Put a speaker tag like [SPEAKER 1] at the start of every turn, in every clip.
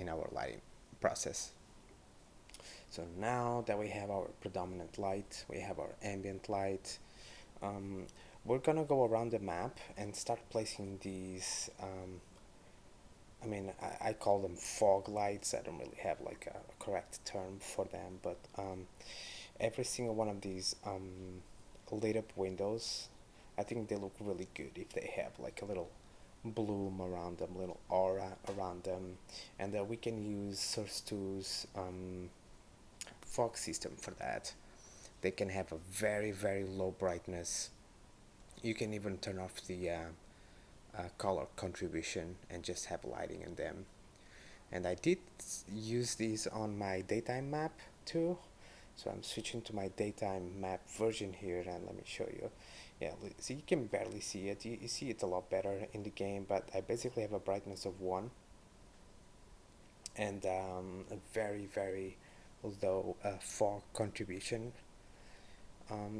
[SPEAKER 1] in our lighting process. So now that we have our predominant light, we have our ambient light, um, we're gonna go around the map and start placing these. I call them fog lights. I don't really have like a correct term for them, but every single one of these lit up windows, I think they look really good if they have like a little bloom around them, little aura around them, and we can use Source 2's fog system for that. They can have a very very low brightness. You can even turn off the color contribution and just have lighting in them. And I did use these on my daytime map too. So I'm switching to my daytime map version here, and let me show you. Yeah, so you can barely see it. You see it a lot better in the game, but I basically have a brightness of 1 and a very very low fog contribution.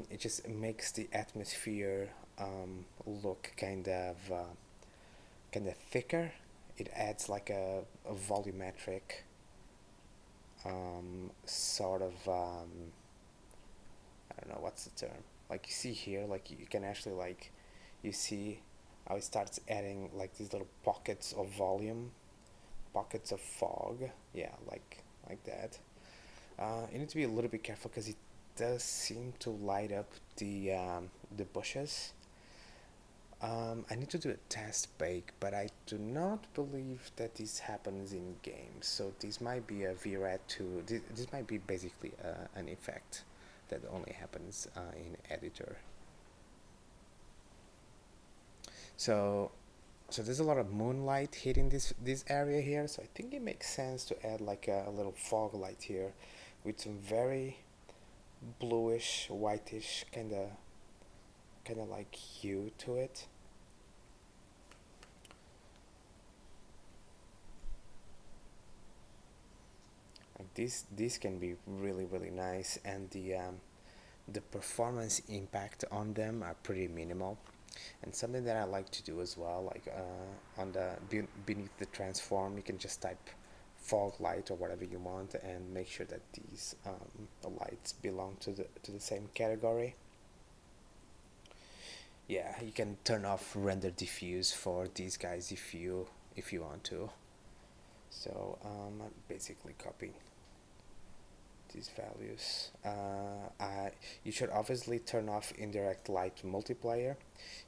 [SPEAKER 1] It just makes the atmosphere look kind of thicker. It adds like a volumetric sort of I don't know what's the term. Like you see here, like you can actually like you see how it starts adding like these little pockets of volume, pockets of fog. Yeah, like that. You need to be a little bit careful because it does seem to light up the bushes. I need to do a test bake, but I do not believe that this happens in games. So this might be a VRAD 2. This might be basically an effect that only happens in editor. So, so there's a lot of moonlight hitting this area here. So I think it makes sense to add like a little fog light here, with some very bluish, whitish kind of like hue to it. Like this can be really really nice, and the performance impact on them are pretty minimal. And something that I like to do as well, like on the beneath the transform, you can just type fog light or whatever you want, and make sure that these lights belong to the same category. Yeah, you can turn off render diffuse for these guys if you want to. So I'm basically copying these values. You should obviously turn off indirect light multiplier.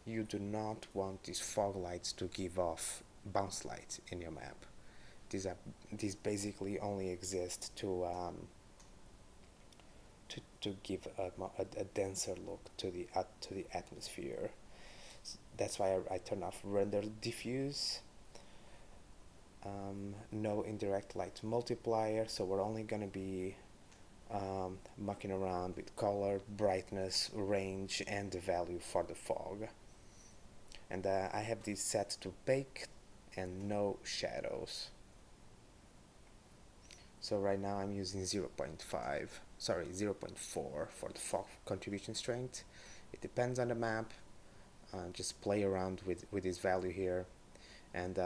[SPEAKER 1] You do not want these fog lights to give off bounce light in your map. These basically only exist to give a denser look to the atmosphere. That's why I turn off render diffuse. No indirect light multiplier, so we're only gonna be mucking around with color, brightness, range, and the value for the fog. And I have this set to bake and no shadows. So right now I'm using 0.5, sorry, 0.4 for the fog contribution strength. It depends on the map. Just play around with this value here, and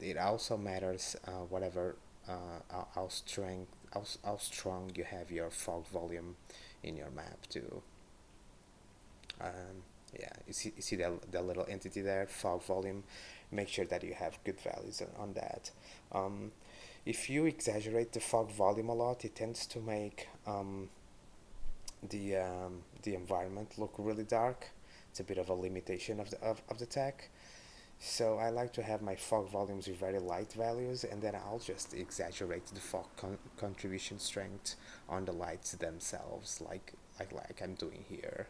[SPEAKER 1] it also matters whatever how strong you have your fog volume in your map too. Yeah, you see that little entity there, fog volume. Make sure that you have good values on that. Um, if you exaggerate the fog volume a lot, it tends to make the environment look really dark. It's a bit of a limitation of the tech. So I like to have my fog volumes with very light values, and then I'll just exaggerate the fog contribution strength on the lights themselves, like I'm doing here.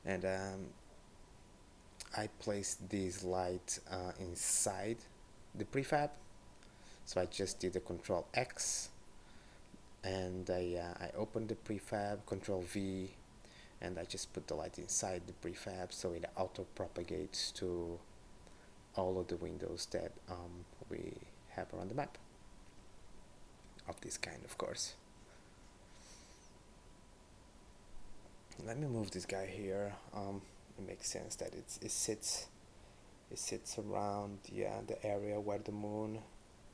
[SPEAKER 1] And I placed these lights inside the prefab. So I just did the Control X, and I opened the prefab, Control V, and I just put the light inside the prefab, so it auto propagates to all of the windows that we have around the map, of this kind of course. Let me move this guy here. It makes sense that it sits It sits around the area where the moon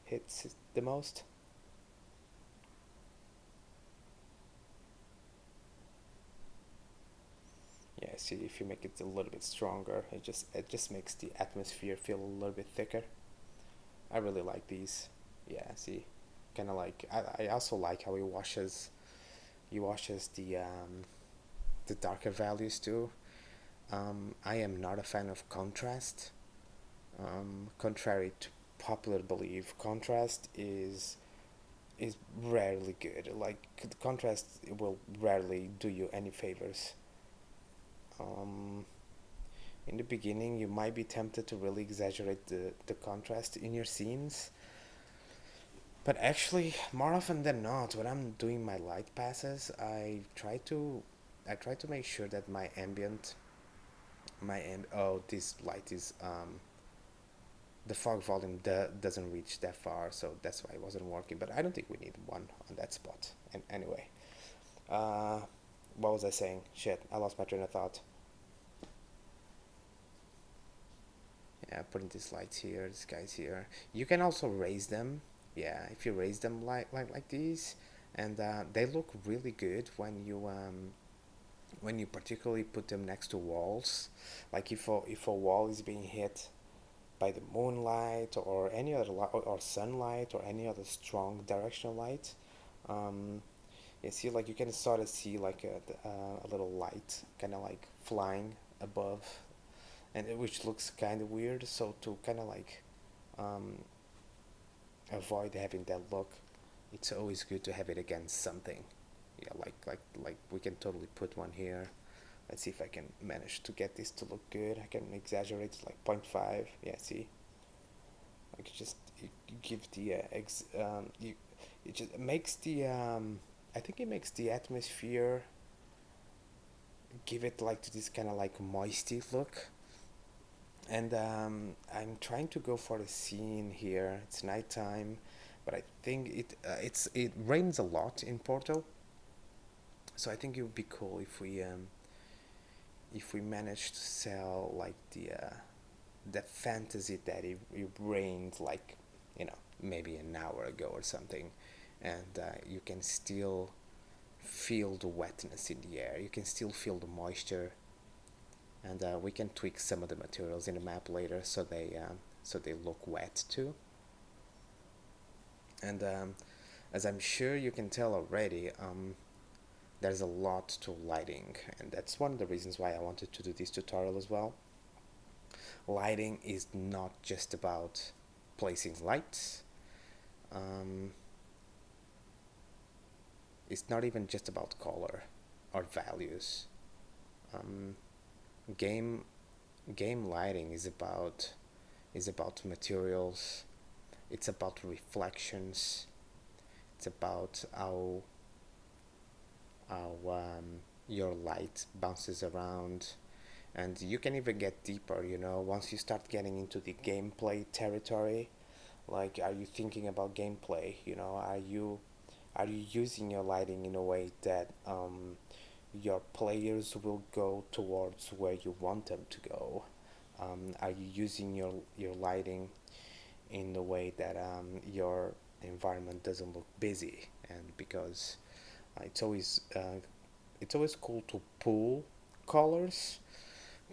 [SPEAKER 1] hits it the most. Yeah, see, if you make it a little bit stronger, it just makes the atmosphere feel a little bit thicker. I really like these. Yeah, see, kind of like I also like how he washes the darker values too. I am not a fan of contrast. Contrary to popular belief, contrast is rarely good. Like contrast will rarely do you any favors. Um, in the beginning, you might be tempted to really exaggerate the contrast in your scenes, but actually, more often than not, when I'm doing my light passes, I try to make sure that oh, this light is the fog volume doesn't reach that far, so that's why it wasn't working. But I don't think we need one on that spot. And anyway, uh, what was I saying? Shit, I lost my train of thought. Yeah, putting these lights here, these guys here. You can also raise them. Yeah, if you raise them like these, and they look really good when you particularly put them next to walls. Like if a wall is being hit by the moonlight or any other light or sunlight or any other strong directional light, um, you see like you can sort of see like a little light kind of like flying above, and which looks kind of weird. So to kind of like um, avoid having that look, it's always good to have it against something. Yeah, like we can totally put one here. Let's see if I can manage to get this to look good. I can exaggerate it like 0.5. Yeah, see, like you give the it just makes the I think it makes the atmosphere give it like to this kind of like moisty look. And I'm trying to go for a scene here. It's nighttime, but I think it rains a lot in Porto, so I think it would be cool if we manage to sell like the fantasy that it rained like maybe an hour ago or something, and you can still feel the wetness in the air. You can still feel the moisture, and we can tweak some of the materials in the map later so they look wet too. And as I'm sure you can tell already, there's a lot to lighting, and that's one of the reasons why I wanted to do this tutorial as well. Lighting is not just about placing lights. Um, it's not even just about color or values. Um, game game lighting is about materials. It's about reflections. It's about how your light bounces around, and you can even get deeper. Once you start getting into the gameplay territory, like, are you thinking about gameplay? Are you using your lighting in a way that your players will go towards where you want them to go? Are you using your lighting in the way that your environment doesn't look busy? And because it's always cool to pull colors,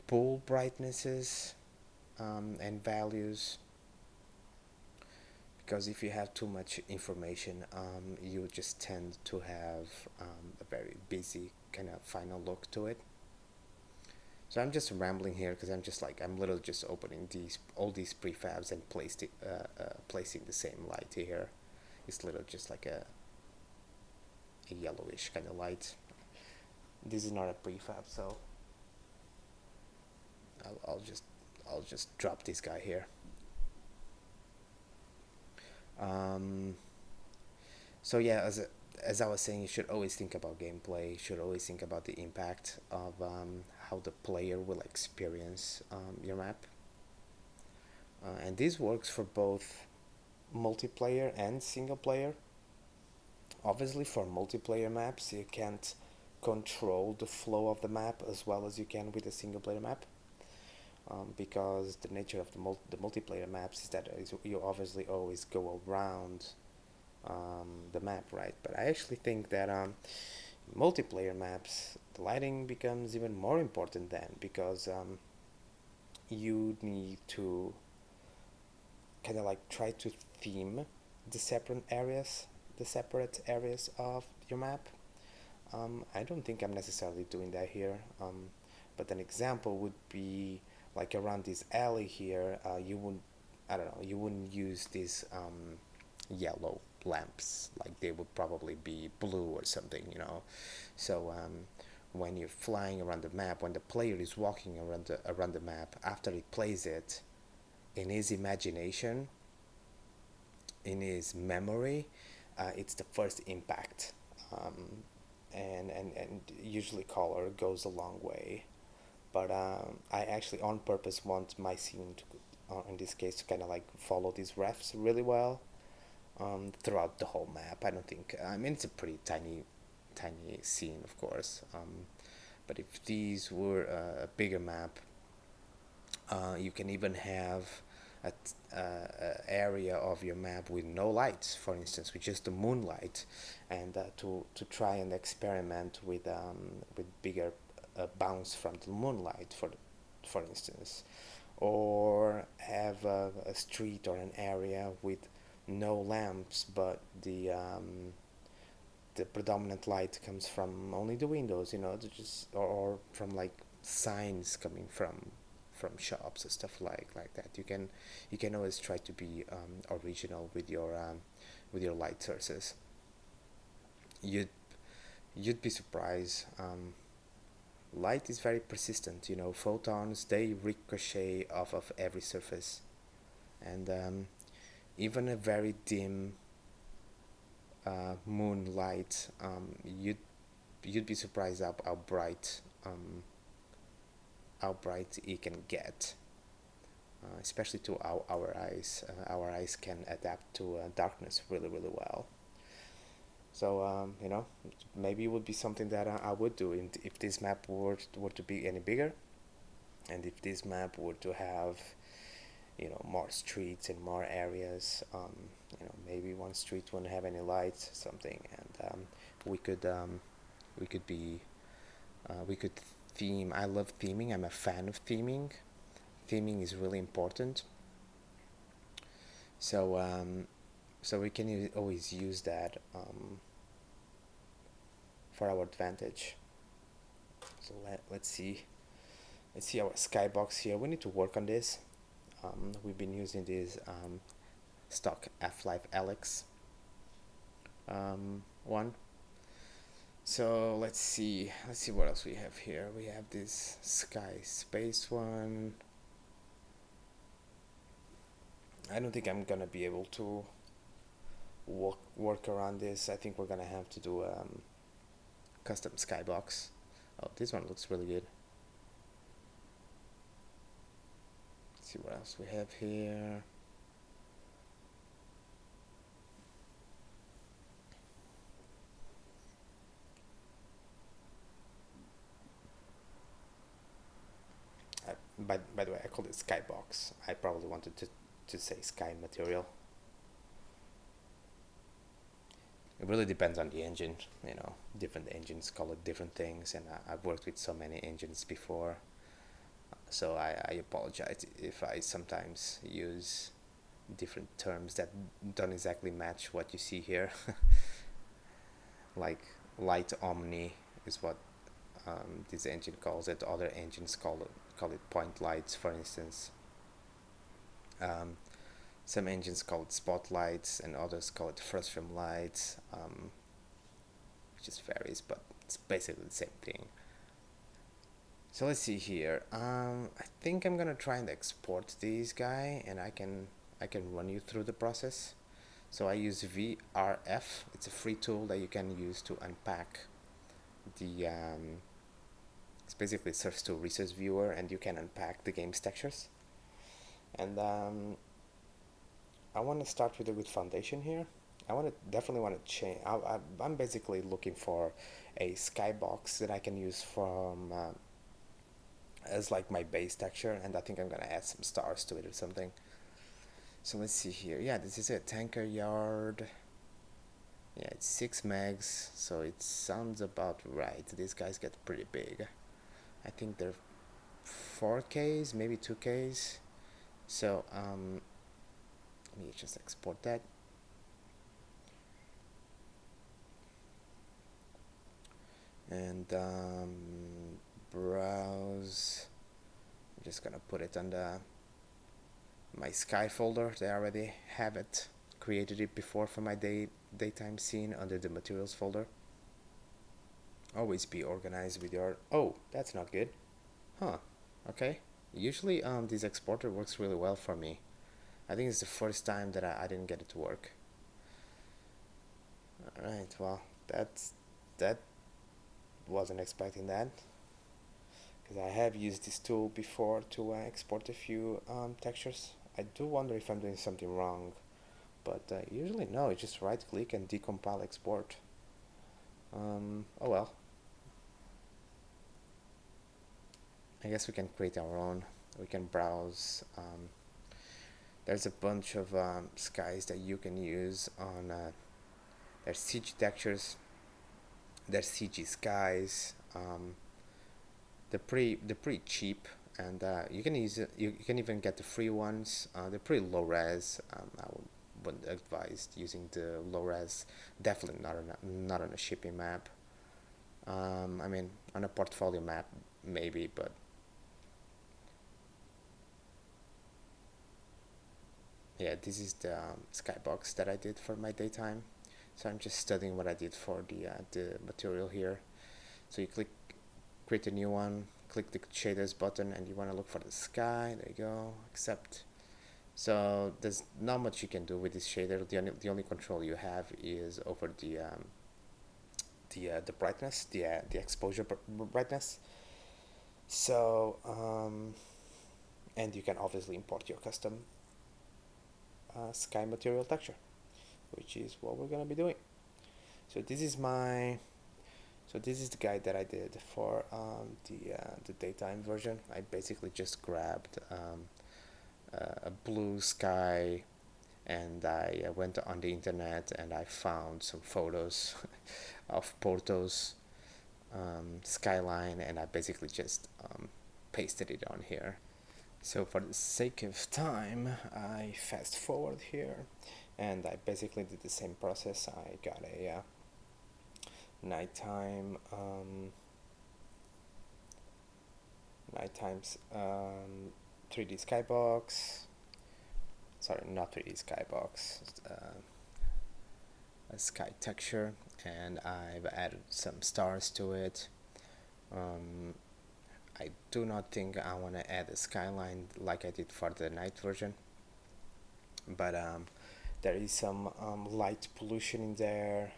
[SPEAKER 1] pull brightnesses, and values, because if you have too much information, you just tend to have a very busy kind of final look to it. So I'm just rambling here because I'm literally just opening all these prefabs and placing the same light here. It's literally just like a yellowish kind of light. This is not a prefab, so I'll just drop this guy here. Um, so yeah, as I was saying, you should always think about gameplay. You should always think about the impact of how the player will experience your map. And this works for both multiplayer and single player. Obviously, for multiplayer maps, you can't control the flow of the map as well as you can with a single player map. because the nature of the multiplayer maps is that you obviously always go around the map, right? But I actually think that multiplayer maps, the lighting becomes even more important then, because you need to kind of like try to theme the separate areas of your map. I don't think I'm necessarily doing that here, but an example would be like around this alley here. You wouldn't, I don't know, you wouldn't use these yellow lamps. Like they would probably be blue or something, you know. So when you're flying around the map, when the player is walking around the map, after he plays it, in his imagination, in his memory, it's the first impact. Um, and usually color goes a long way. But I actually on purpose want my scene to, in this case, to kind of like follow these refs really well throughout the whole map. I don't think, I mean, it's a pretty tiny scene, of course. But if these were a bigger map, you can even have a area of your map with no lights, for instance, with just the moonlight, and to try and experiment with bigger bounce from the moonlight, for instance, or have a street or an area with no lamps, but the predominant light comes from only the windows, you know, just or from like signs coming from shops and stuff like that. You can always try to be original with your light sources. You'd you'd be surprised. Light is very persistent. You know, photons, they ricochet off of every surface, and even a very dim moonlight, you'd be surprised how bright it can get, especially to our eyes. Our eyes can adapt to darkness really well. So you know, maybe it would be something that I would do if this map were to be any bigger, and if this map were to have, you know, more streets and more areas. You know, maybe one street wouldn't have any lights, something, and we could be we could theme. I love theming. I'm a fan of theming. Theming is really important. So so we can always use that for our advantage. So let's see our skybox here. We need to work on this. We've been using this stock Half Life Alyx one. So let's see what else we have here. We have this sky space one. I don't think I'm gonna be able to work around this. I think we're gonna have to do custom skybox. Oh, this one looks really good. Let's see what else we have here. By the way, I called it Skybox. I probably wanted to say sky material. It really depends on the engine. You know, different engines call it different things, and I've worked with so many engines before. So I apologize if I sometimes use different terms that don't exactly match what you see here. Like light omni is what this engine calls it. Other engines call it point lights, for instance. Um, some engines call it spotlights, and others call it frustum lights. It just varies, but it's basically the same thing. So let's see here. I think I'm gonna try and export this guy, and I can run you through the process. So I use VRF. It's a free tool that you can use to unpack the it's basically serves to resource viewer, and you can unpack the game's textures. And I want to start with a good foundation here. I want to definitely want to change. I'm basically looking for a skybox that I can use from as like my base texture, and I think I'm gonna add some stars to it or something. So let's see here. Yeah, this is it. Tanker yard. Yeah, it's 6 megs, so it sounds about right. These guys get pretty big. I think they're 4Ks, maybe 2Ks. So let me just export that. And browse. I'm just gonna put it on my sky folder. They already have it, created it before for my daytime scene under the materials folder. Always be organized with your, oh, that's not good. Huh, okay. Usually this exporter works really well for me. I think it's the first time that I didn't get it to work. Alright, well, that wasn't expecting that, because I have used this tool before to export a few textures. I do wonder if I'm doing something wrong, but usually no, you just right click and decompile export. Oh well. I guess we can create our own. We can browse. There's a bunch of skies that you can use on there's CG textures, there's CG skies. They're pretty cheap, and you can use it. You can even get the free ones. They're pretty low res. I wouldn't advise using the low res. Definitely not on a shipping map. I mean, on a portfolio map maybe, but yeah, this is the Skybox that I did for my daytime. So I'm just studying what I did for the material here. So you click create a new one, click the shaders button, and you want to look for the sky. There you go. Accept. So there's not much you can do with this shader. The only control you have is over the brightness, the exposure brightness. So and you can obviously import your custom sky material texture, which is what we're gonna be doing. So this is the guide that I did for the daytime version. I basically just grabbed a blue sky, and I went on the internet and I found some photos of Porto's skyline, and I basically just pasted it on here. So for the sake of time, I fast forward here, and I basically did the same process. I got a nighttime nighttime's 3D skybox. Sorry, not 3D skybox. A sky texture, and I've added some stars to it. I do not think I want to add a skyline like I did for the night version, but there is some light pollution in there.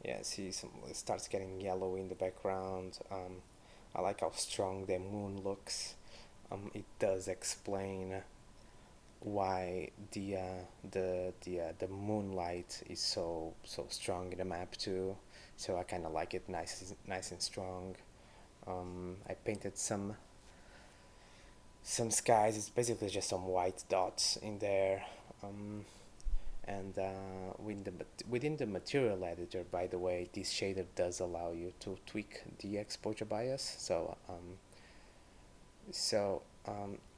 [SPEAKER 1] Yeah, see, it starts getting yellow in the background. I like how strong the moon looks. It does explain why the moonlight is so strong in the map too. So I kind of like it nice and strong. I painted some skies. It's basically just some white dots in there. And within the material editor, by the way, this shader does allow you to tweak the exposure bias. So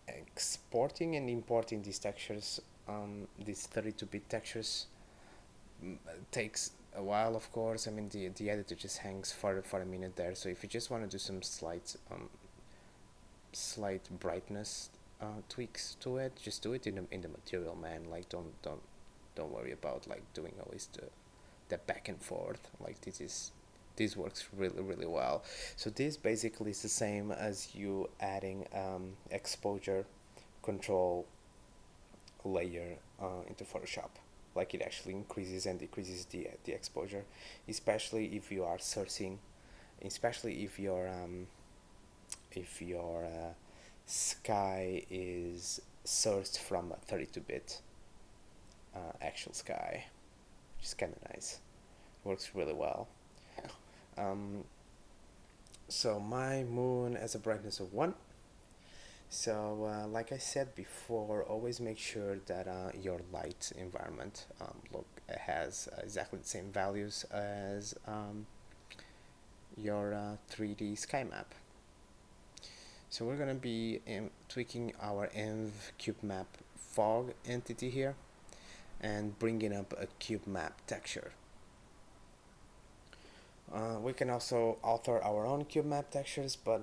[SPEAKER 1] exporting and importing these textures, these 32-bit textures, takes a while, of course. I mean, the editor just hangs for a minute there. So if you just want to do some slight brightness tweaks to it, just do it in the material, man. Like don't worry about like doing always the back and forth. Like this works really well. So this basically is the same as you adding exposure control layer into Photoshop. Like it actually increases and decreases the exposure, especially if you are sourcing, especially if your sky is sourced from a 32-bit actual sky, which is kind of nice. Works really well. So my moon has a brightness of 1, So, like I said before, always make sure that your light environment look has exactly the same values as your 3D sky map. So we're gonna be tweaking our env cube map fog entity here and bringing up a cube map texture. We can also alter our own cube map textures, but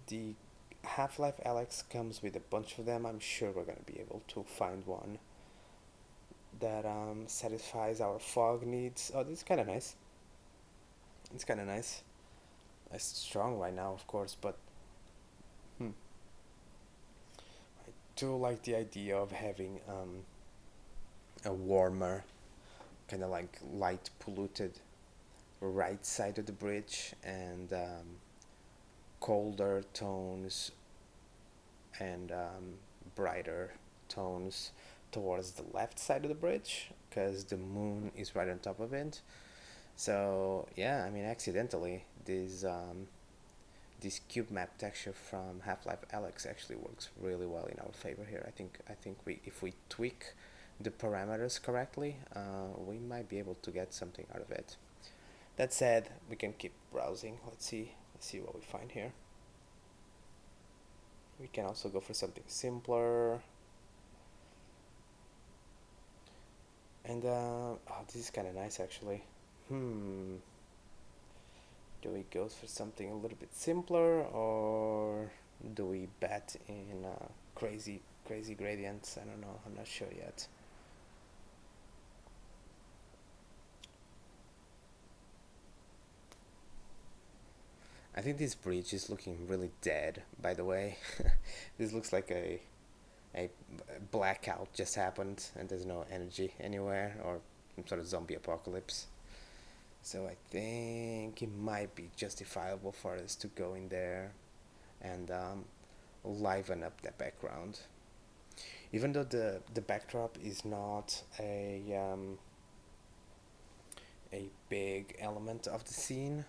[SPEAKER 1] the Half Life Alyx comes with a bunch of them. I'm sure we're gonna be able to find one that satisfies our fog needs. Oh, this is kind of nice. It's kind of nice. It's strong right now, of course, but hmm, I do like the idea of having a warmer, kind of like light polluted right side of the bridge and colder tones and brighter tones towards the left side of the bridge because the moon is right on top of it. So yeah, I mean, accidentally, this cube map texture from Half Life Alyx actually works really well in our favor here. I think we if we tweak the parameters correctly, we might be able to get something out of it. That said, we can keep browsing. Let's see what we find here. We can also go for something simpler. And oh, this is kind of nice actually. Hmm. Do we go for something a little bit simpler, or do we bet in crazy gradients? I don't know. I'm not sure yet. I think this bridge is looking really dead. By the way, this looks like a blackout just happened, and there's no energy anywhere, or some sort of zombie apocalypse. So I think it might be justifiable for us to go in there and liven up the background. Even though the backdrop is not a big element of the scene,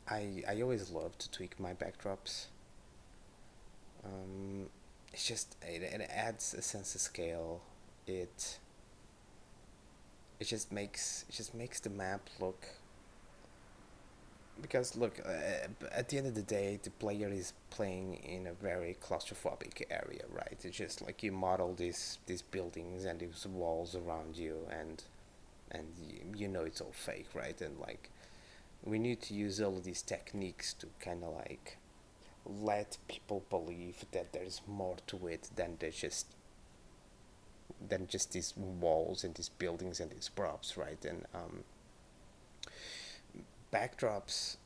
[SPEAKER 1] I always love to tweak my backdrops. Um, it's just it adds a sense of scale. It it just makes the map look, because look, at the end of the day, the player is playing in a very claustrophobic area, right? It's just like you model these buildings and these walls around you, and you know it's all fake, right? And like we need to use all of these techniques to kind of like let people believe that there's more to it than just these walls and these buildings and these props, right? And backdrops,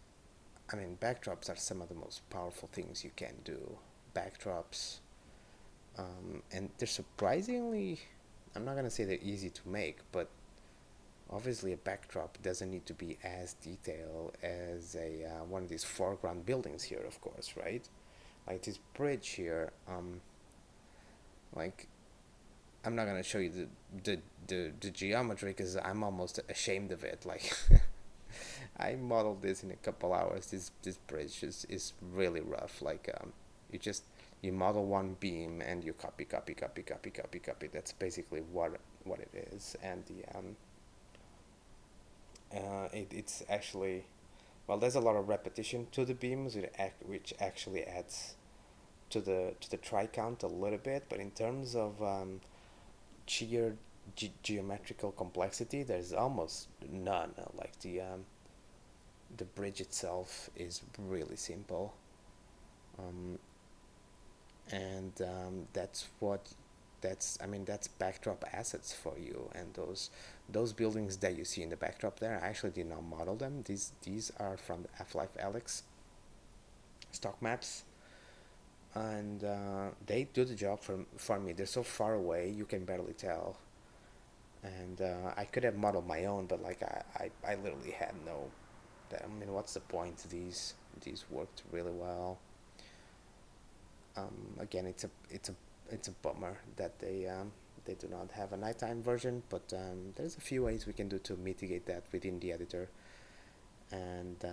[SPEAKER 1] I mean, backdrops are some of the most powerful things you can do. Backdrops, and they're surprisingly, I'm not gonna say they're easy to make, but obviously a backdrop doesn't need to be as detailed as a one of these foreground buildings here, of course, right? Like this bridge here, like I'm not gonna show you the geometry because I'm almost ashamed of it. Like I modeled this in a couple hours. This bridge is really rough. Like you just you model one beam and you copy. That's basically what it is. And it's actually, well, there's a lot of repetition to the beams, which actually adds to the try count a little bit. But in terms of sheer geometrical complexity, there's almost none. Like the bridge itself is really simple, um, and that's, I mean, that's backdrop assets for you. And those buildings that you see in the backdrop there, I actually did not model them. These are from the Half Life Alyx stock maps, and they do the job for me. They're so far away you can barely tell. And I could have modeled my own, but like I literally had no. I mean, what's the point? These worked really well. Again, it's a bummer that they do not have a nighttime version, but there's a few ways we can do to mitigate that within the editor. And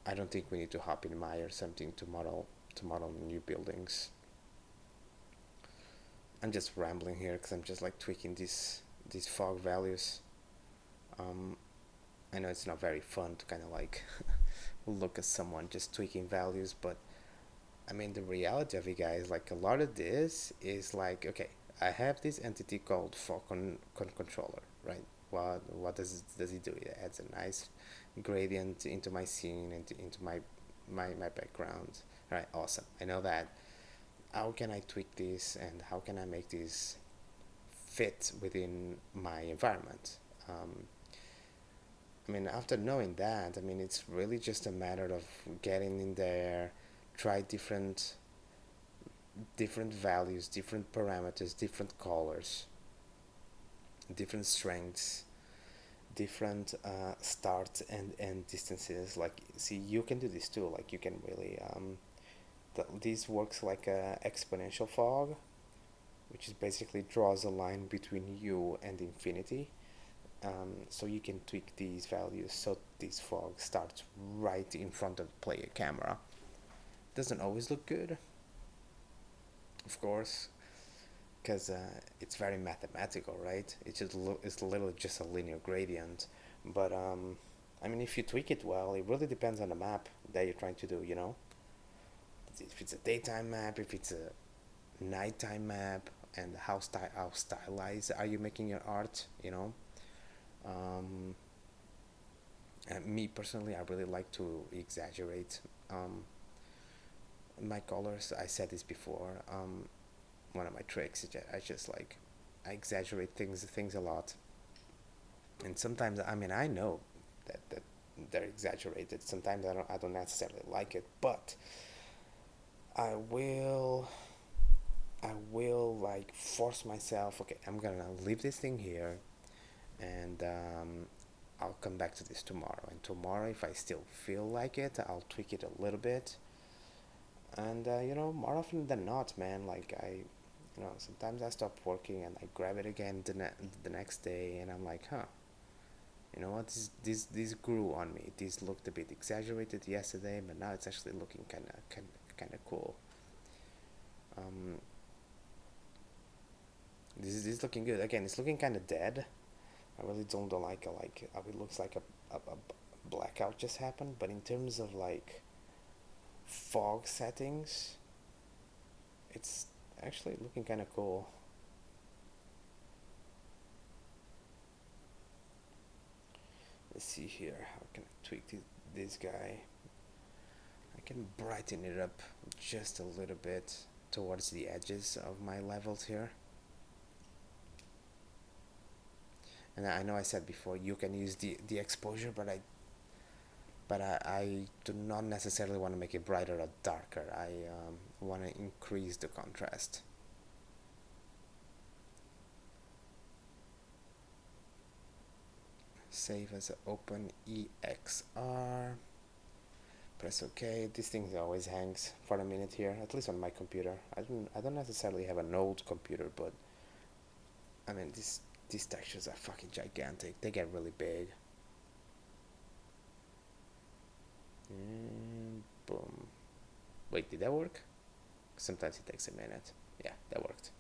[SPEAKER 1] I don't think we need to hop in Maya or something to model to model new buildings. I'm just rambling here because I'm just like tweaking these fog values. um, I know it's not very fun to kind of like look at someone just tweaking values, but I mean, the reality of it, guys, like a lot of this is like, okay, I have this entity called fog controller, right? What does it do? It adds a nice gradient into my scene and into my background. All right, awesome. I know that. How can I tweak this and how can I make this fit within my environment? Um, I mean, after knowing that, I mean, it's really just a matter of getting in there, try different values, different parameters, different colors, different strengths, different start and end distances. Like, see, you can do this too. Like, you can really this works like a exponential fog, which is basically draws a line between you and infinity. So you can tweak these values so this fog starts right in front of the player camera. Doesn't always look good, of course, because it's very mathematical, right? It's literally just a linear gradient. But I mean, if you tweak it well, it really depends on the map that you're trying to do. You know, if it's a daytime map, if it's a nighttime map, and how stylized are you making your art? You know, um, and me personally, I really like to exaggerate my colors. I said this before. One of my tricks is I just like I exaggerate things a lot, and sometimes I mean I know that they're exaggerated. Sometimes I don't necessarily like it, but I will I will like force myself. Okay, I'm gonna leave this thing here, and I'll come back to this tomorrow. And tomorrow, if I still feel like it, I'll tweak it a little bit. And you know, more often than not, man, like you know, sometimes I stop working and I grab it again the next day, and I'm like, huh, you know what, this grew on me. This looked a bit exaggerated yesterday, but now it's actually looking kind of cool. Um, this is looking good. Again, it's looking kind of dead. I really don't like how it looks like a blackout just happened. But in terms of like fog settings, it's actually looking kind of cool. Let's see here. How can I tweak this guy? I can brighten it up just a little bit towards the edges of my levels here. And I know I said before you can use the exposure, but I do not necessarily want to make it brighter or darker. I want to increase the contrast. Save as open EXR. Press OK. This thing always hangs for a minute here, at least on my computer. I don't necessarily have an old computer, but I mean these textures are fucking gigantic. They get really big. And boom. Wait, did that work? Sometimes it takes a minute. Yeah, that worked.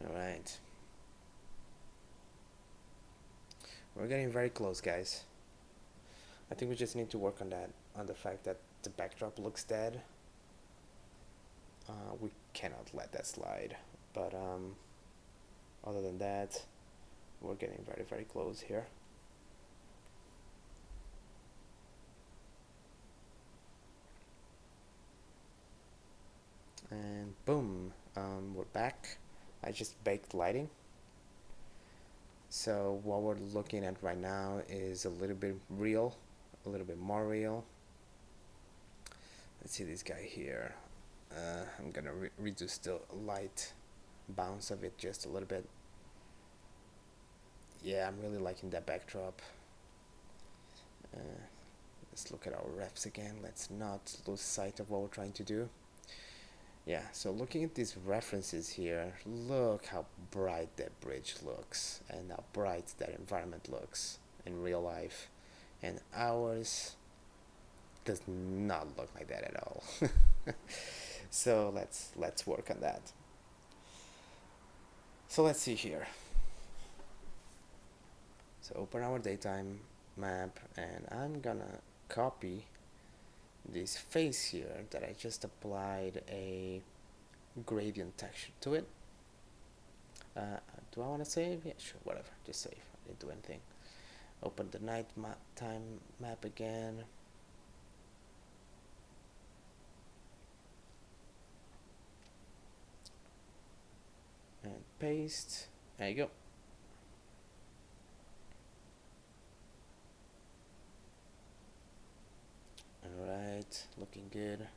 [SPEAKER 1] Alright. We're getting very close, guys. I think we just need to work on that, on the fact that the backdrop looks dead. We cannot let that slide. But other than that, we're getting very, very close here. And boom, we're back. I just baked lighting. So what we're looking at right now is a little bit real, a little bit more real. Let's see this guy here. I'm gonna reduce the light bounce of it just a little bit. Yeah, I'm really liking that backdrop. Uh, let's look at our refs again. Let's not lose sight of what we're trying to do. Yeah, so looking at these references here, look how bright that bridge looks and how bright that environment looks in real life. And ours does not look like that at all. So let's work on that. So let's see here. So open our daytime map, and I'm gonna copy this face here that I just applied a gradient texture to it. Do I want to save? Yeah, sure, whatever, just save. I didn't do anything. Open the time map again. And paste. There you go. Alright, looking good.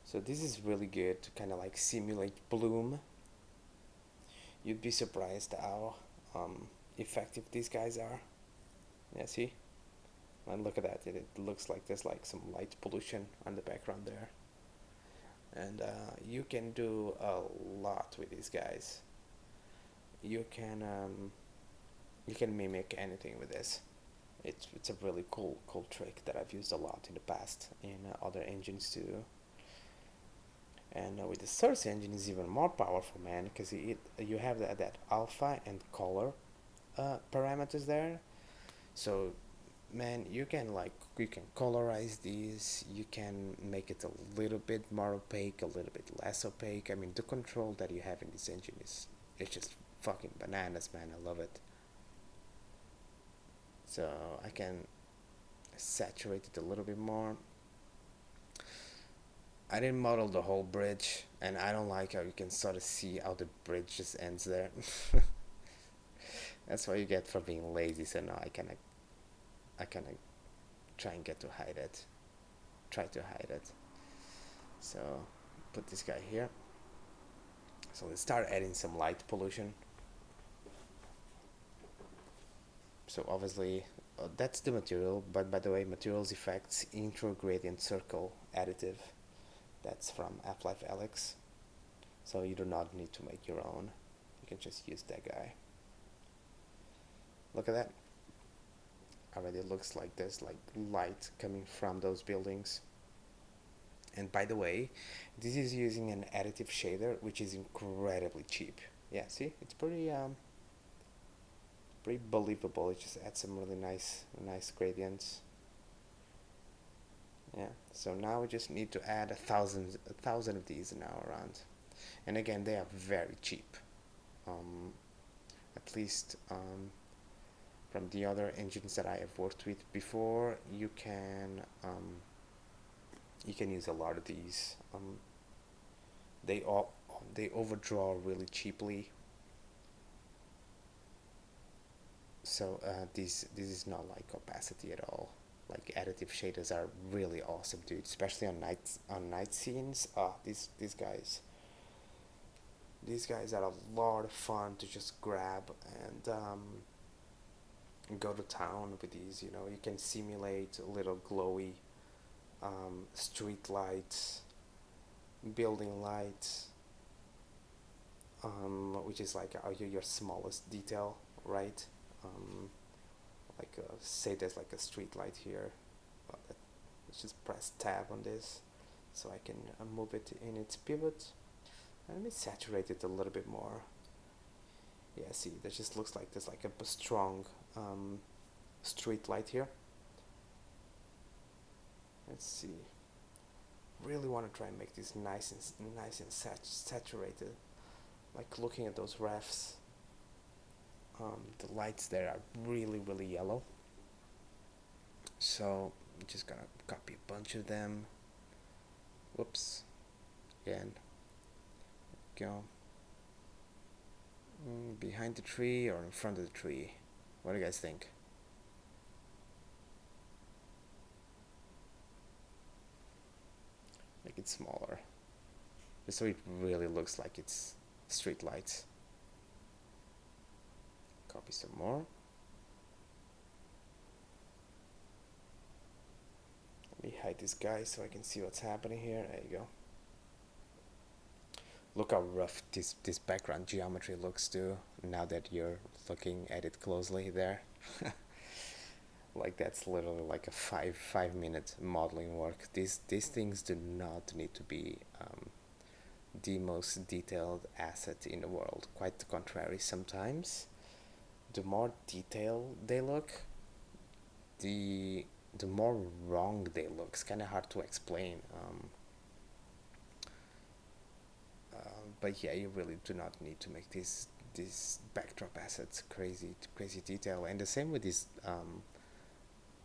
[SPEAKER 1] So this is really good to kind of like simulate bloom. You'd be surprised how effective these guys are. Yeah, see? And look at that. It looks like there's like some light pollution on the background there. And you can do a lot with these guys. You can mimic anything with this. It's a really cool trick that I've used a lot in the past in other engines too. And with the source engine is even more powerful, man, because you have that alpha and color parameters there. So man, you can colorize these. You can make it a little bit more opaque, a little bit less opaque. I mean, the control that you have in this engine is it's just fucking bananas, man. I love it. So I can saturate it a little bit more. I didn't model the whole bridge, and I don't like how you can sort of see how the bridge just ends there. That's what you get for being lazy. So now I kind of try and get to hide it. Try to hide it. So put this guy here. So let's start adding some light pollution. So obviously that's the material, but by the way, materials effects intro gradient circle additive. That's from Half Life Alyx. So you do not need to make your own. You can just use that guy. Look at that. Already looks like there's like light coming from those buildings. And by the way, this is using an additive shader, which is incredibly cheap. Yeah, see, it's pretty believable. It just adds some really nice gradients. Yeah. So now we just need to add a thousand of these now around, and again they are very cheap. At least from the other engines that I have worked with before, you can use a lot of these. They all they overdraw really cheaply. So this is not like opacity at all. Like additive shaders are really awesome, dude. Especially on night scenes. These guys are a lot of fun to just grab and go to town with these. You know, you can simulate little glowy street lights, building lights, which is like your smallest detail, right? Um, say there's like a street light here. Let's just press tab on this so I can move it in its pivot. Let me saturate it a little bit more. Yeah, see, that just looks like there's like a strong street light here. Let's see. Really want to try and make this nice and saturated. Like looking at those refs, the lights there are really yellow. So I'm just gonna copy a bunch of them. Whoops. Again. Go. Behind the tree or in front of the tree? What do you guys think? Make it smaller. Just so it really looks like it's street lights. Copy some more. Let me hide this guy so I can see what's happening here. There you go. Look how rough this background geometry looks too, now that you're looking at it closely there. Like that's literally like a five minute modeling work. These things do not need to be the most detailed asset in the world. Quite the contrary, sometimes the more detailed they look, the the more wrong they look. It's kind of hard to explain. But yeah, you really do not need to make these backdrop assets crazy detail. And the same with these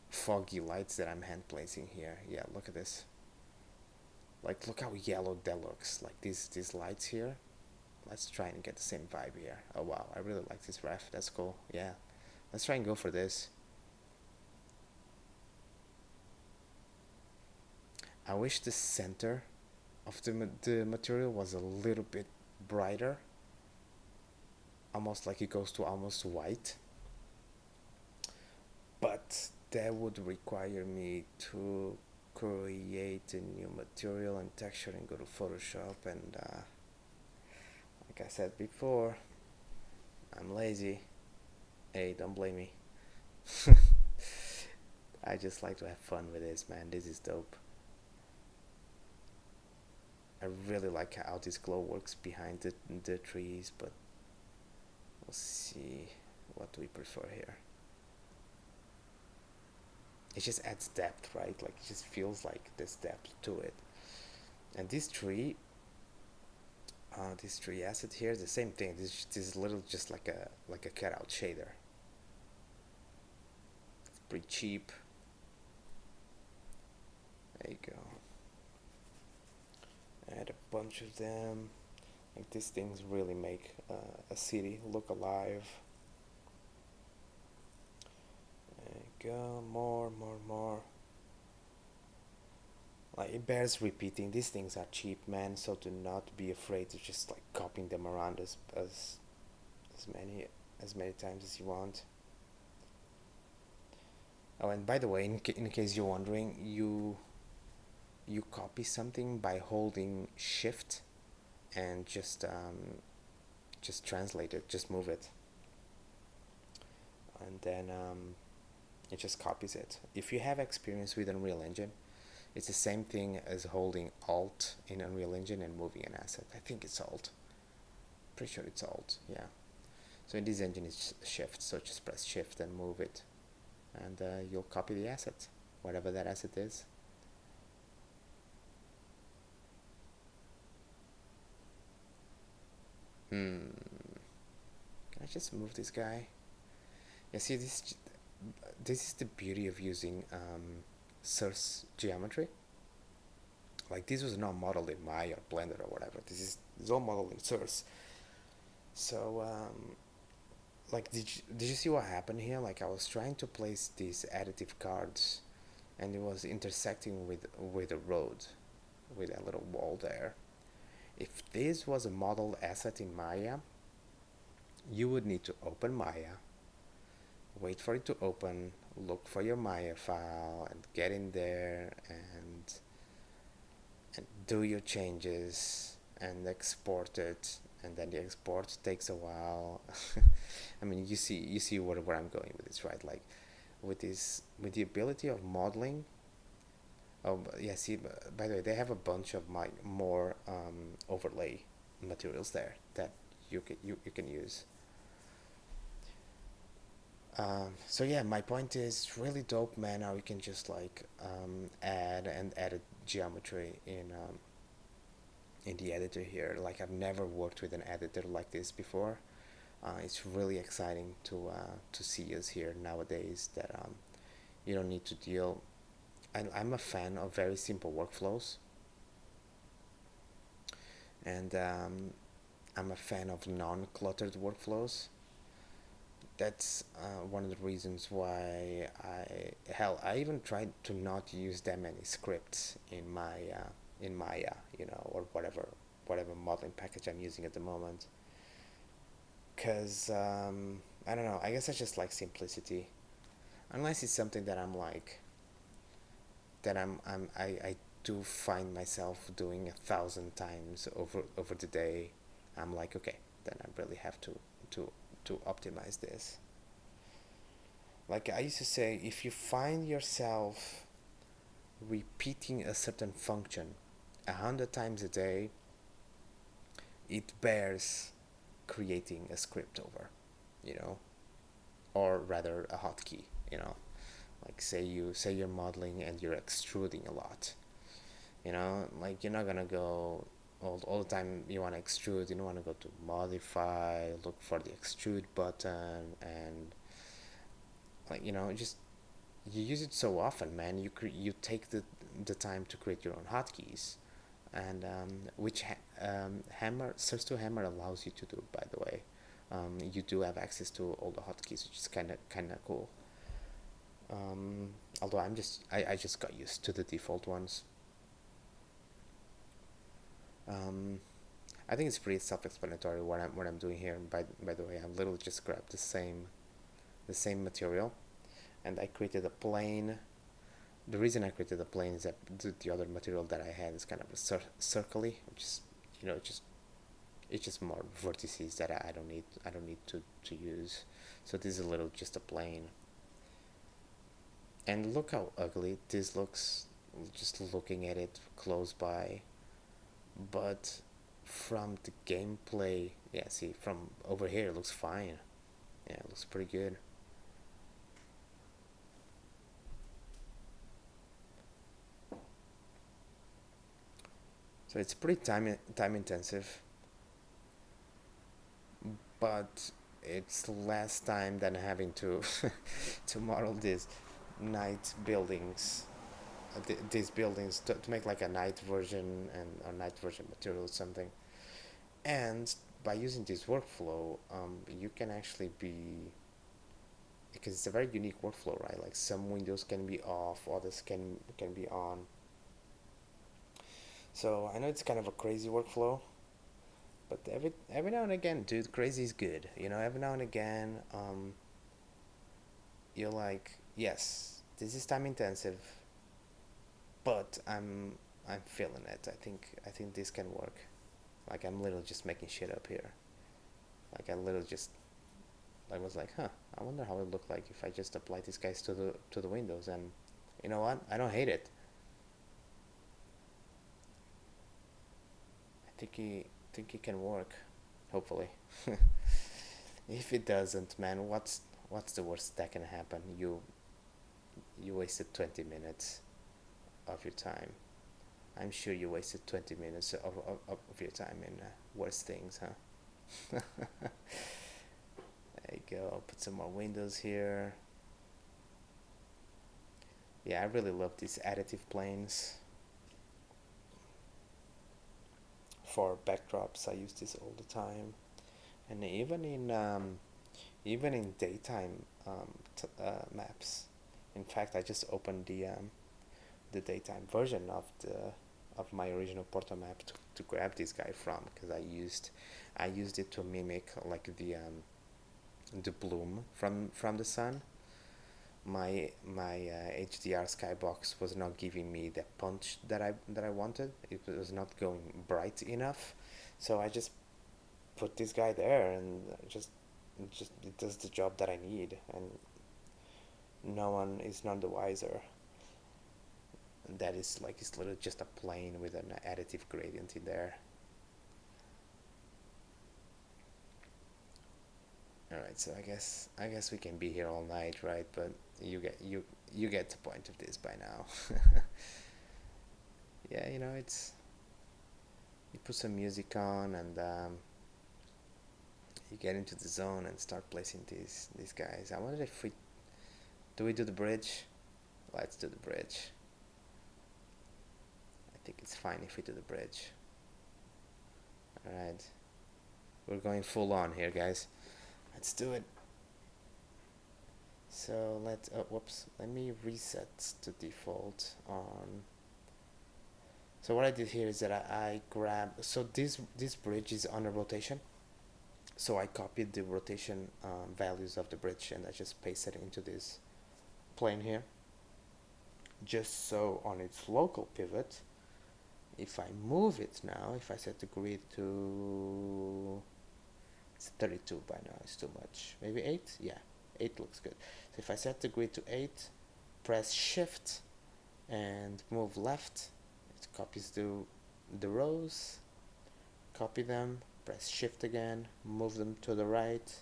[SPEAKER 1] foggy lights that I'm hand placing here. Yeah, look at this. Like, look how yellow that looks. Like these lights here. Let's try and get the same vibe here. Oh wow, I really like this ref. That's cool. Yeah, let's try and go for this. I wish the center of the material was a little bit brighter, almost like it goes to almost white, but that would require me to create a new material and texture and go to Photoshop, and like I said before, I'm lazy. Hey, don't blame me. I just like to have fun with this, man. This is dope. I really like how this glow works behind the trees, but we'll see. What do we prefer here? It just adds depth, right? Like it just feels like there's depth to it. And this tree asset here is the same thing. This is little just like a cutout shader. It's pretty cheap. There you go. Add a bunch of them. Like these things really make a city look alive. There you go. More. Like it bears repeating. These things are cheap, man. So do not be afraid to just like copying them around as many as many times as you want. Oh, and by the way, in case you're wondering, you copy something by holding Shift and just translate it, just move it, and then it just copies it. If you have experience with Unreal Engine, it's the same thing as holding Alt in Unreal Engine and moving an asset. I think it's Alt. Pretty sure it's Alt. Yeah. So in this engine it's Shift. So just press Shift and move it, and you'll copy the asset, whatever that asset is. Can I just move this guy? Yeah. See this. This is the beauty of using source geometry. Like this was not modeled in Maya or Blender or whatever. This is all modeled in source. So like did you see what happened here? Like I was trying to place these additive cards, and it was intersecting with a road, with a little wall there. If this was a modeled asset in Maya, you would need to open Maya, wait for it to open, look for your Maya file, and get in there and do your changes and export it, and then the export takes a while. I mean, you see where I'm going with this, right? Like with the ability of modeling. Oh yeah, see, by the way, they have a bunch of my more overlay materials there that you can use. So yeah, my point is really dope, man. How you can just like add and edit geometry in the editor here. Like I've never worked with an editor like this before. It's really exciting to see us here nowadays that you don't need to deal. I'm a fan of very simple workflows, and I'm a fan of non-cluttered workflows. That's one of the reasons why I even tried to not use that many scripts in Maya, or whatever modeling package I'm using at the moment. Cause I don't know. I guess I just like simplicity, unless it's something that I'm like I do find myself doing 1,000 times over the day. I'm like, okay, then I really have to to optimize this. Like I used to say, if you find yourself repeating a certain function 100 times a day, it bears creating a script over, you know, or rather a hotkey, you know. Like say you're modeling and you're extruding a lot, you know, like you're not gonna go all the time. You want to extrude, you don't want to go to modify, look for the extrude button, and like, you know, just you use it so often, man. You take the time to create your own hotkeys, and which hammer Search to Hammer allows you to do, by the way. You do have access to all the hotkeys, which is kind of cool. Although I just got used to the default ones. um, I think it's pretty self-explanatory what I'm doing here. By the way, I literally just grabbed the same material, and I created a plane. The reason I created a plane is that the other material that I had is kind of a circly, which is, you know, just it's just more vertices that I don't need to use. So this is a little just a plane. And look how ugly this looks, just looking at it close by. But from the gameplay, yeah, see, from over here it looks fine. Yeah, it looks pretty good. So it's pretty time intensive, but it's less time than having to to model these night buildings, these buildings to make like a night version and a night version material or something. And by using this workflow, you can actually be, because it's a very unique workflow, right? Like some windows can be off, others can be on. So I know it's kind of a crazy workflow, but every now and again, dude, crazy is good. You know, every now and again, you're like, yes, this is time intensive, but I'm feeling it. I think this can work. Like I'm literally just making shit up here. Like I literally just, I was like, huh, I wonder how it look like if I just apply these guys to the windows. And you know what? I don't hate it. I think it can work. Hopefully. If it doesn't, man, what's the worst that can happen? You wasted 20 minutes of your time. I'm sure you wasted 20 minutes of your time in worse things, huh? There you go. I'll put some more windows here. Yeah, I really love these additive planes. For backdrops, I use this all the time, and even in daytime maps. In fact, I just opened the daytime version of my original Porto map to grab this guy from, because I used it to mimic like the bloom from the sun. My HDR Skybox was not giving me the punch that I wanted. It was not going bright enough, so I just put this guy there, and just it does the job that I need, and no one is none the wiser. And that is like, it's literally just a plane with an additive gradient in there. All right, so I guess we can be here all night, right? But you get the point of this by now. Yeah, you know, it's, you put some music on, and you get into the zone and start placing these guys. I wonder if we do the bridge. Let's do the bridge. I think it's fine if we do the bridge. All right, we're going full on here, guys. Let's do it. So whoops, let me reset to default on. So what I did here is that I grabbed, so this bridge is on a rotation, so I copied the rotation values of the bridge, and I just pasted it into this plane here, just so on its local pivot, if I move it now, if I set the grid to, it's 32 by now, it's too much, maybe 8, yeah, 8 looks good. So if I set the grid to 8, press shift and move left, it copies the rows, copy them, press shift again, move them to the right,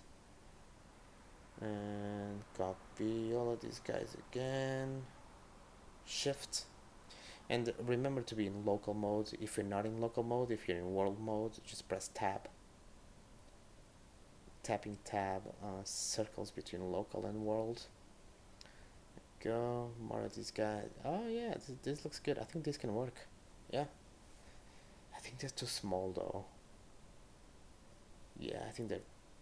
[SPEAKER 1] and copy all of these guys again, shift. And remember to be in local mode. If you're not in local mode, if you're in world mode, just press tab. Tapping tab circles between local and world. Go, more of these guys. Oh yeah, this looks good. I think this can work. Yeah. I think they're too small though. Yeah, I think they're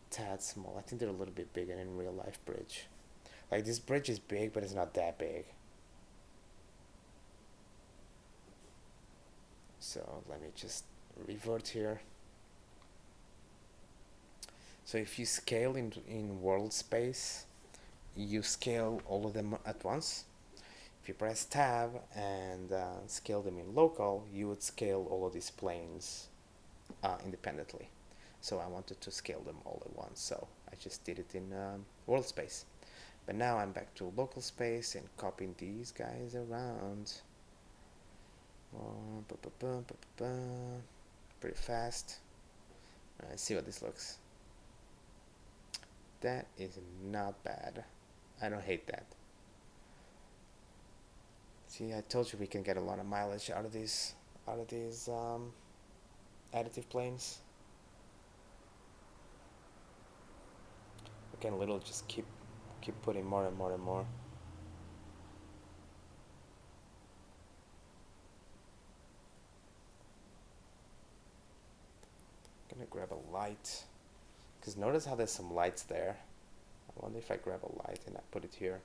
[SPEAKER 1] tad small. I think they're a little bit bigger in real life bridge. Like this bridge is big, but it's not that big. So let me just revert here. So if you scale in world space, you scale all of them at once. If you press tab and scale them in local, you would scale all of these planes independently. So I wanted to scale them all at once, so I just did it in world space. But now I'm back to local space and copying these guys around. Pretty fast. Let's see what this looks. That is not bad. I don't hate that. See, I told you we can get a lot of mileage out of these additive planes. We can literally just keep putting more and more and more. Gonna grab a light, because notice how there's some lights there. I wonder if I grab a light and I put it here.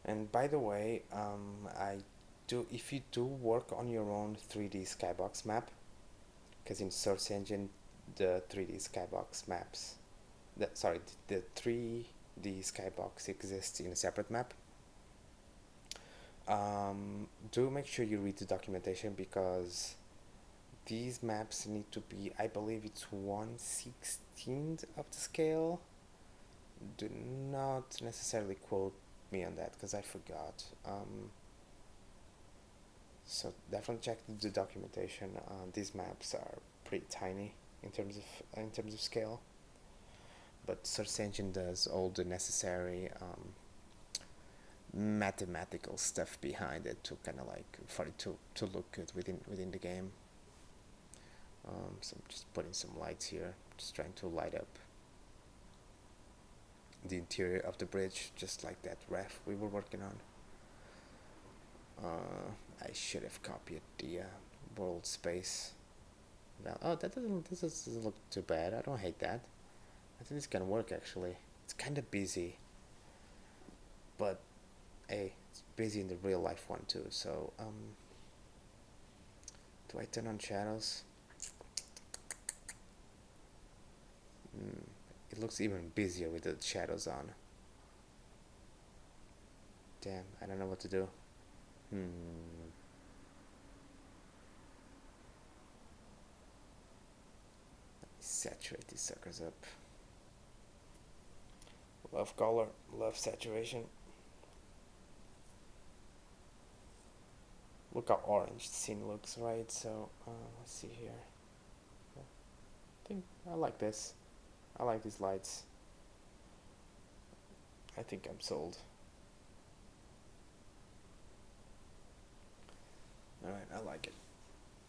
[SPEAKER 1] And by the way, if you do work on your own 3D Skybox map, because in search engine the 3D Skybox maps, the 3D Skybox exists in a separate map. Do make sure you read the documentation, because these maps need to be, I believe it's 1/16 of the scale. Do not necessarily quote me on that, because I forgot. So definitely check the documentation. These maps are pretty tiny in terms of scale, but search engine does all the necessary mathematical stuff behind it to kind of like for it to look good within the game. So I'm just putting some lights here, just trying to light up the interior of the bridge, just like that ref we were working on. I should have copied the world space. Well, oh, this doesn't look too bad. I don't hate that. I think this can work actually. It's kind of busy, but hey, it's busy in the real life one too. So do I turn on shadows? It looks even busier with the shadows on. Damn, I don't know what to do. Saturate these suckers up. Love color, love saturation. Look how orange the scene looks, right? So let's see here. I think I like this. I like these lights. I think I'm sold. Alright, I like it.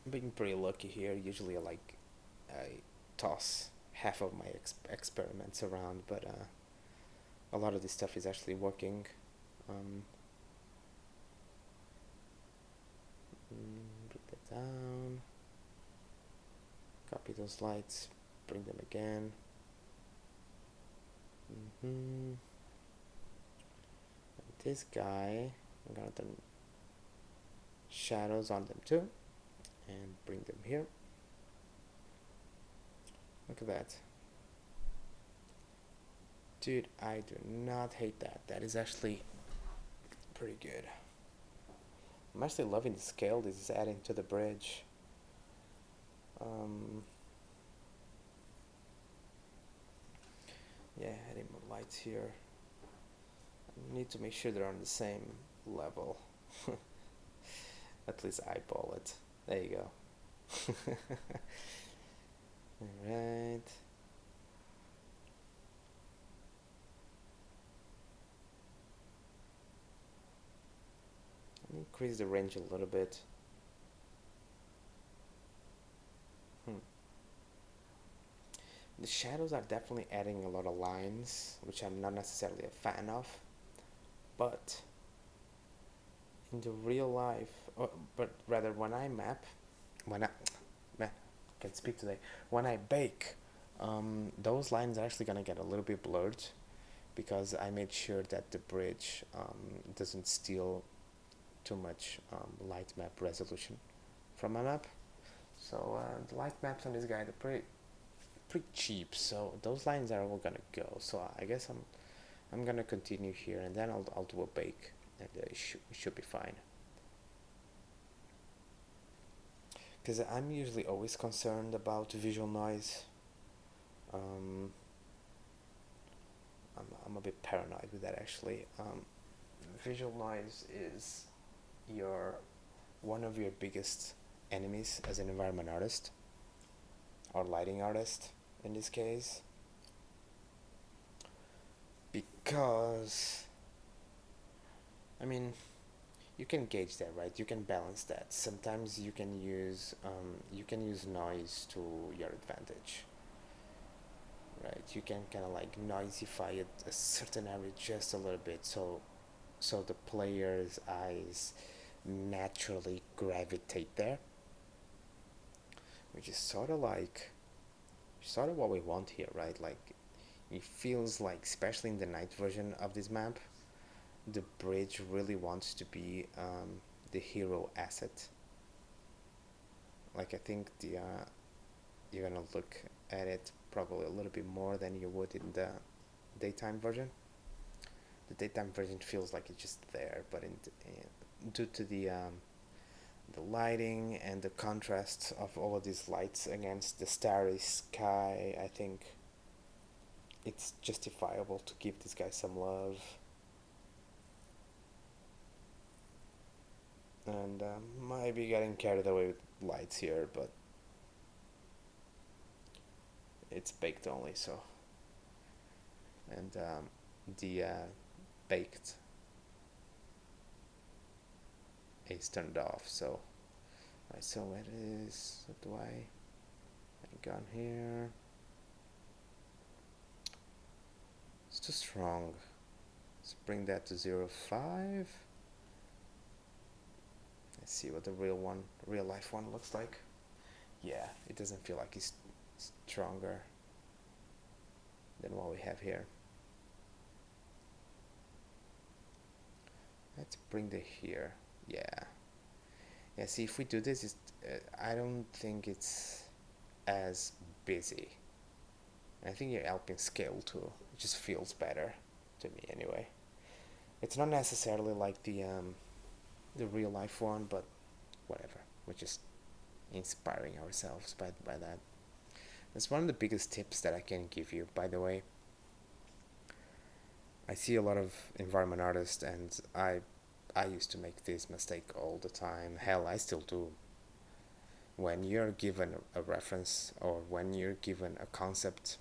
[SPEAKER 1] I'm being pretty lucky here. Usually I toss half of my experiments around, but a lot of this stuff is actually working. Bring that down. Copy those lights. Bring them again. And this guy, I'm gonna turn shadows on them too, and bring them here. Look at that. Dude, I do not hate that. That is actually pretty good. I'm actually loving the scale this is adding to the bridge. Yeah, adding more lights here. I need to make sure they're on the same level. At least eyeball it. There you go. Alright. Increase the range a little bit. Hmm. The shadows are definitely adding a lot of lines, which I'm not necessarily a fan of. But in the real life, but rather when I map, when I, man, I can speak today. When I bake, those lines are actually gonna get a little bit blurred because I made sure that the bridge doesn't steal too much light map resolution from my map. So the light maps on this guy, they're pretty cheap. So those lines are all gonna go. So I guess I'm gonna continue here, and then I'll do a bake, and it should be fine. Because I'm usually always concerned about visual noise. Um, I'm a bit paranoid with that actually. Visual noise is your one of your biggest enemies as an environment artist or lighting artist in this case, because I mean you can gauge that, right? You can balance that. Sometimes you can use noise to your advantage, right? You can kind of like noisify it a certain area just a little bit, so the player's eyes naturally gravitate there, which is sort of what we want here, right? Like it feels like, especially in the night version of this map, the bridge really wants to be the hero asset. Like I think the you're gonna look at it probably a little bit more than you would in the daytime version. The daytime version feels like it's just there, but due to the lighting and the contrast of all of these lights against the starry sky, I think it's justifiable to give this guy some love. And might be getting carried away with lights here, but it's baked only, so. And the baked is turned off, so. Right, so it is. What do I got here? It's too strong. Let's bring that to 0.5. Let's see what the real life one looks like. Yeah, it doesn't feel like it's stronger than what we have here. Let's bring the here. Yeah. Yeah, see, if we do this, I don't think it's as busy. And I think you're helping scale too. It just feels better to me anyway. It's not necessarily like the real life one, but whatever. We're just inspiring ourselves by that. That's one of the biggest tips that I can give you, by the way. I see a lot of environment artists, and I used to make this mistake all the time. Hell, I still do. When you're given a reference or when you're given a concept,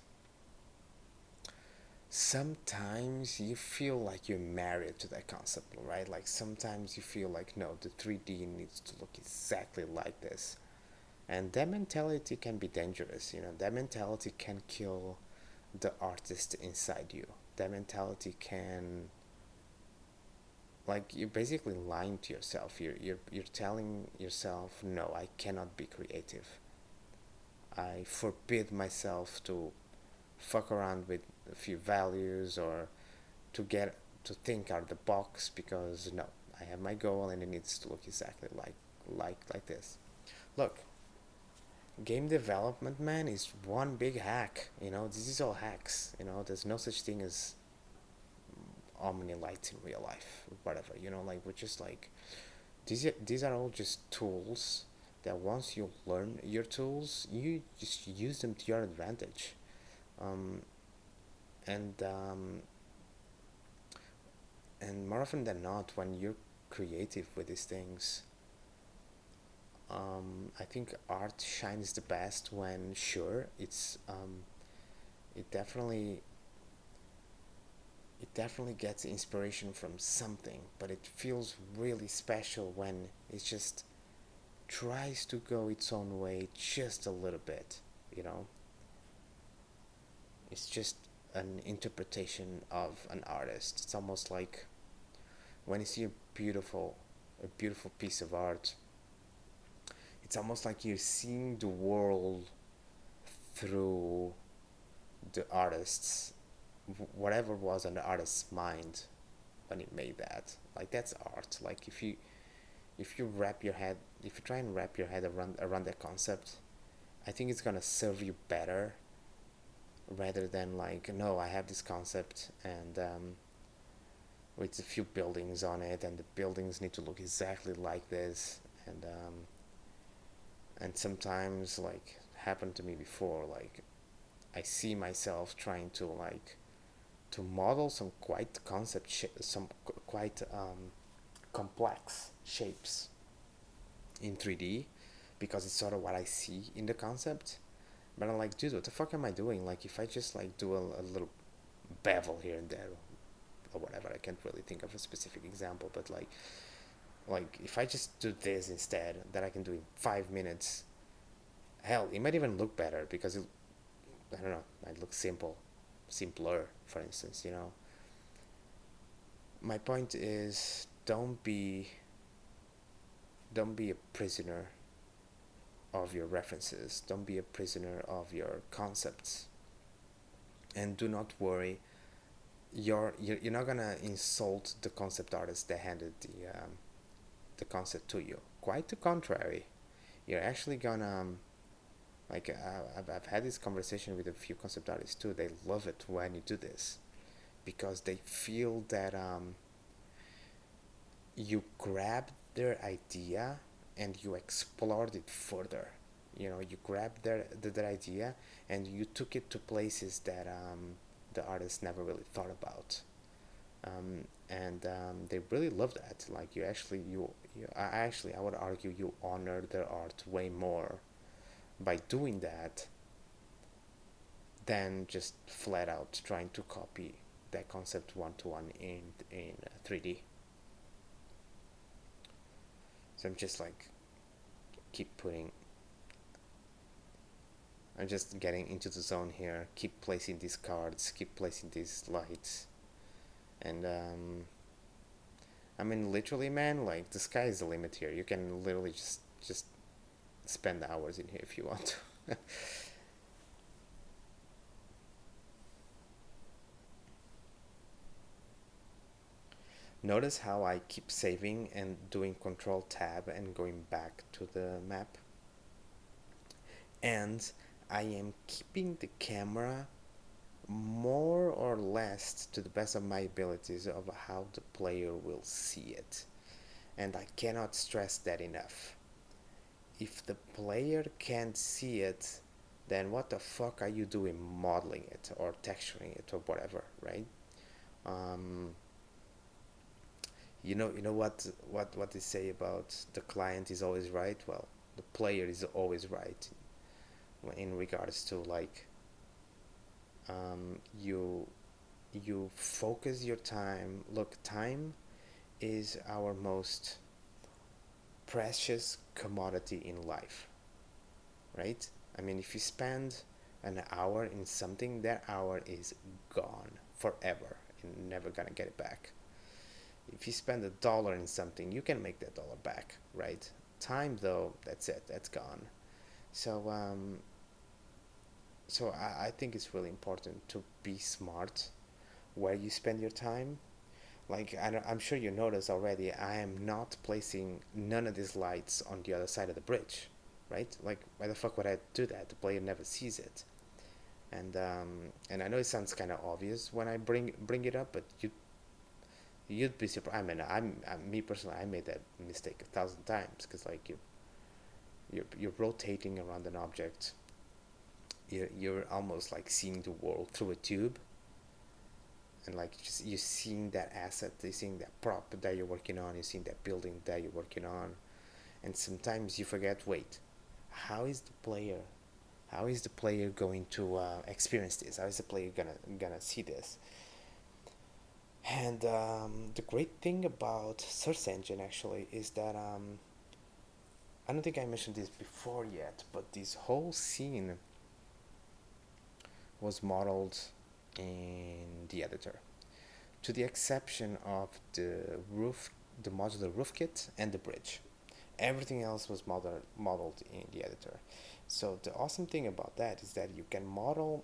[SPEAKER 1] sometimes you feel like you're married to that concept, right? Like sometimes you feel like, no, the 3D needs to look exactly like this. And that mentality can be dangerous, you know, that mentality can kill the artist inside you. That mentality can, like, you're basically lying to yourself. You're telling yourself, no, I cannot be creative. I forbid myself to fuck around with a few values or to think out of the box, because no, I have my goal and it needs to look exactly like this. Look, game development, man, is one big hack. You know, this is all hacks. You know, there's no such thing as omni lights in real life, whatever. You know, like we're just like these are all just tools that once you learn your tools, you just use them to your advantage. Um, and and more often than not, when you're creative with these things, I think art shines the best when, sure, it definitely it definitely gets inspiration from something, but it feels really special when it just tries to go its own way just a little bit, you know? It's just an interpretation of an artist. It's almost like when you see a beautiful piece of art, it's almost like you're seeing the world through the artist's, whatever was on the artist's mind when he made that. Like, that's art. Like, if you wrap your head, if you try and wrap your head around that concept, I think it's gonna serve you better, rather than like, no, I have this concept, and with a few buildings on it, and the buildings need to look exactly like this, and sometimes, like, happened to me before, like, I see myself trying to, like, to model some quite some quite complex shapes in 3D, because it's sort of what I see in the concept. But I'm like, dude, what the fuck am I doing? Like, if I just like do a little bevel here and there, or whatever, I can't really think of a specific example, but like if I just do this instead, that I can do in 5 minutes. Hell, it might even look better because it, I don't know, might look simpler, for instance. You know, my point is, don't be a prisoner of your references. Don't be a prisoner of your concepts, and do not worry. You're not gonna insult the concept artist that handed the concept to you. Quite the contrary, you're actually gonna like I've had this conversation with a few concept artists too. They love it when you do this, because they feel that you grabbed their idea and you explored it further. You know, you grabbed their idea and you took it to places that the artist never really thought about. And they really love that. Like, I would argue you honor their art way more by doing that than just flat out trying to copy that concept one to one in 3D. So I'm just like keep putting. I'm just getting into the zone here. Keep placing these cards. Keep placing these lights, and I mean, literally, man. Like, the sky is the limit here. You can literally just spend hours in here if you want to. Notice how I keep saving and doing Control Tab and going back to the map, and I am keeping the camera more or less to the best of my abilities of how the player will see it. And I cannot stress that enough. If the player can't see it, then what the fuck are you doing modeling it or texturing it or whatever, right? Um, you know what they say about the client is always right. Well, the player is always right in regards to, like, you focus your time. Look, time is our most precious commodity in life, right? I mean, if you spend an hour in something, that hour is gone forever. You're never gonna get it back. If you spend $1 in something, you can make that dollar back, right? Time, though, that's it. That's gone. So I think it's really important to be smart where you spend your time. Like, I'm sure you noticed already, I am not placing none of these lights on the other side of the bridge, right? Like, why the fuck would I do that? The player never sees it. And I know it sounds kind of obvious when I bring it up, but you'd be surprised. I mean, me personally, I made that mistake 1,000 times, because, like, you're rotating around an object. You're almost like seeing the world through a tube, and like just you're seeing that asset, you're seeing that prop that you're working on, you're seeing that building that you're working on, and sometimes you forget, wait, how is the player how is the player going to experience this? How is the player gonna see this? And the great thing about search engine actually is that I don't think I mentioned this before yet, but this whole scene was modeled in the editor, to the exception of the modular roof kit and the bridge. Everything else was modeled in the editor. So the awesome thing about that is that you can model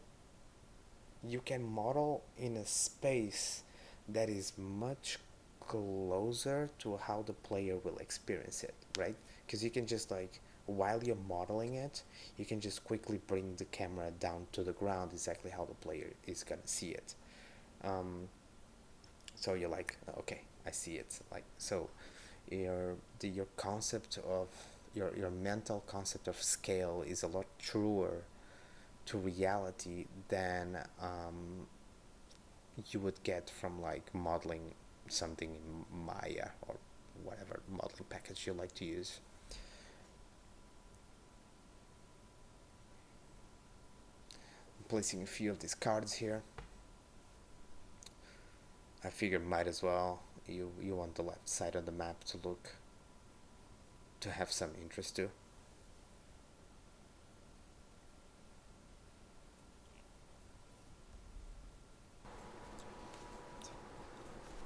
[SPEAKER 1] in a space that is much closer to how the player will experience it, right? Because you can just like, while you're modeling it, you can just quickly bring the camera down to the ground exactly how the player is gonna see it. So you're like, okay, I see it. Like, so your concept of your mental concept of scale is a lot truer to reality than you would get from like modeling something in Maya or whatever modeling package you like to use. I'm placing a few of these cards here. I figured might as well. You want the left side of the map to have some interest too.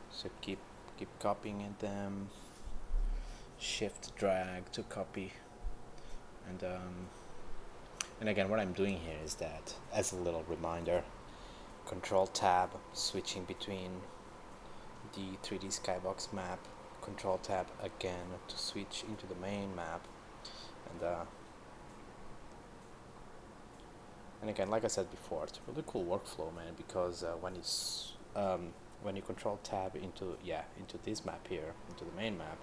[SPEAKER 1] So keep copying at them. Shift drag to copy, and again, what I'm doing here is that, as a little reminder, Control Tab, switching between the 3D Skybox map, Control Tab again to switch into the main map, and again, like I said before, it's a really cool workflow, man, because when you Control Tab into this map here, into the main map,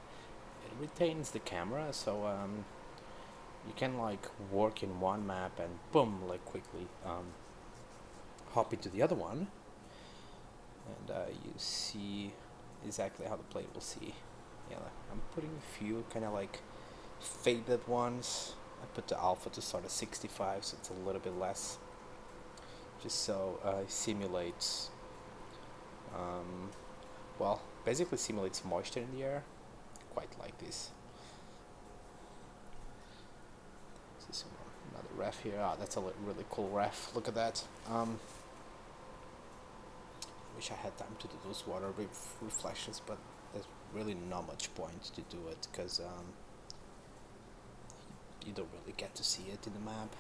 [SPEAKER 1] it retains the camera, so you can like work in one map and boom, like quickly hop into the other one, and you see exactly how the player will see. Yeah, I'm putting a few kind of like faded ones. I put the alpha to start at 65, so it's a little bit less, just so it simulates, basically simulates moisture in the air, quite like this. This is another ref here. That's a really cool ref. Look at that. Wish I had time to do those water reflections, but there's really not much point to do it because you don't really get to see it in the map.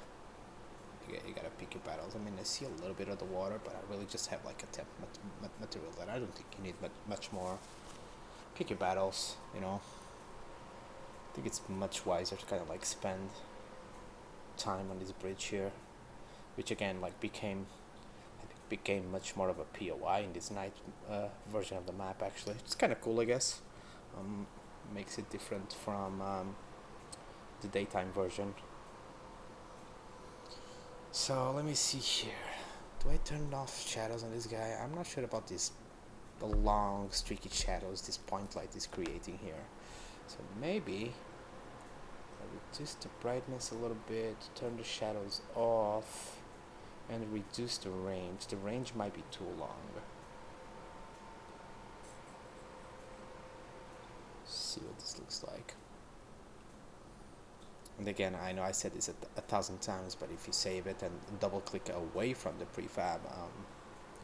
[SPEAKER 1] You gotta pick your battles. I mean, I see a little bit of the water, but I really just have like a temp material that I don't think you need much more. Pick your battles, you know. I think it's much wiser to kind of like spend time on this bridge here, which again like became much more of a POI in this night version of the map. Actually, it's kind of cool, I guess. Makes it different from the daytime version. So let me see here. Do I turn off shadows on this guy? I'm not sure about the long streaky shadows this point light is creating here. So maybe I reduce the brightness a little bit, turn the shadows off, and reduce the range. The range might be too long. See what this looks like. And again, I know I said this a thousand times, but if you save it and double click away from the prefab,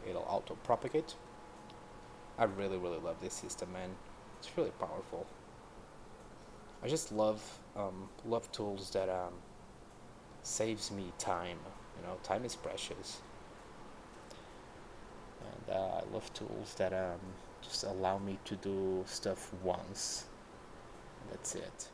[SPEAKER 1] it'll auto propagate. I really love this system, man. It's really powerful. I just love tools that saves me time. You know, time is precious, and I love tools that just allow me to do stuff once. And that's it.